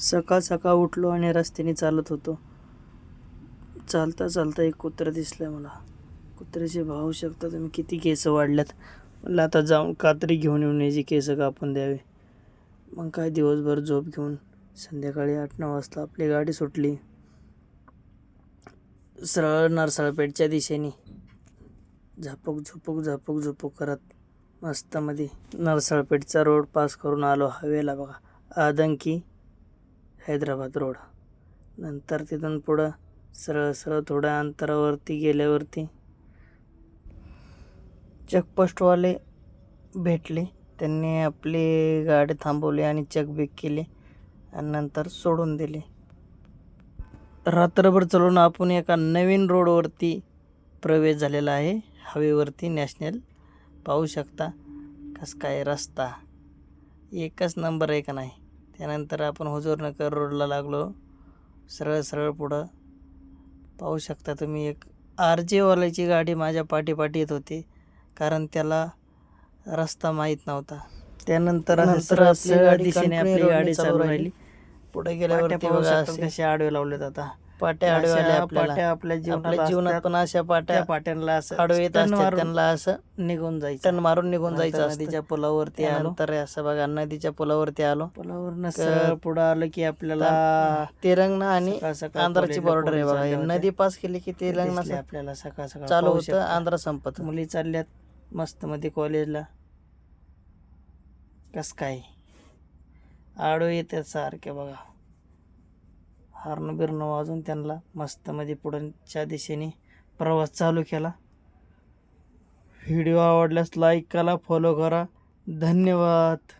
सकाळ सकाळ उठलो आणि रस्त्याने चालत होतो. चालता चालता एक कुत्रं दिसलं मला. कुत्र्याचे भाऊ शकता तुम्ही किती केस वाढल्यात. म्हणलं आता जाऊन कात्री घेऊन येऊन याची केस कापून द्यावे. मग काय दिवसभर झोप घेऊन संध्याकाळी 8-9 वाजता आपली गाडी सुटली. सरळ नरसाळपेठच्या दिशेने झापूक झुपूक झापूक झुपूक करत मस्तमध्ये नरसाळपेठचा रोड पास करून आलो हवेला बघा. आदंकी हैदराबाद रोड. नंतर तिथून पुढं सरळ सरळ थोड्या अंतरावरती गेल्यावरती चेकपोस्टवाले भेटले. त्यांनी आपली गाडी थांबवली आणि चेकबेक केले आणि नंतर सोडून दिले. रात्रभर चलून आपण एका नवीन रोडवरती प्रवेश झालेला आहे. हवेवरती नॅशनल पाहू शकता कसं काय रस्ता एकच नंबर आहे का नाही. त्यानंतर आपण हुजूरनगर रोडला लागलो. सरळ सरळ पुढं पाहू शकता तुम्ही एक RJ वाल्याची गाडी माझ्या पाठीपाठी येत होती, कारण त्याला रस्ता माहीत नव्हता. त्यानंतर आपल्या दिशेने आपली गाडी चालू राहिली. पुढे गेल्यावरती बघा कसे आडवे लावलेत. आता पाट्या आडवे आल्या आपल्याला. आपल्या जीवनात पण अशा पाट्यांना असं आडवे येत असतात, त्यांना असं निघून जायचं, टन मारून निघून जायचं. नदीच्या पुलावरती आलो. नंतर असं बघा नदीच्या पुलावरती आलो. पुलावरनं पुढं आलं की आपल्याला तेलंगणा आणि आंध्राची बॉर्डर आहे बघा. नदी पास केली की तेलंगणा आपल्याला सकाळ सकाळ चालू होतं, आंध्र संपत. मुली चालल्यात मस्त मध्ये कॉलेजला. कस काय आडवे येतात सारखे बघा. हॉर्न बिर्न वाजून त्यांना मस्त मध्ये पुढच्या दिशेने प्रवास चालू केला. व्हिडिओ आवडल्यास लाईक करा, फॉलो करा. धन्यवाद.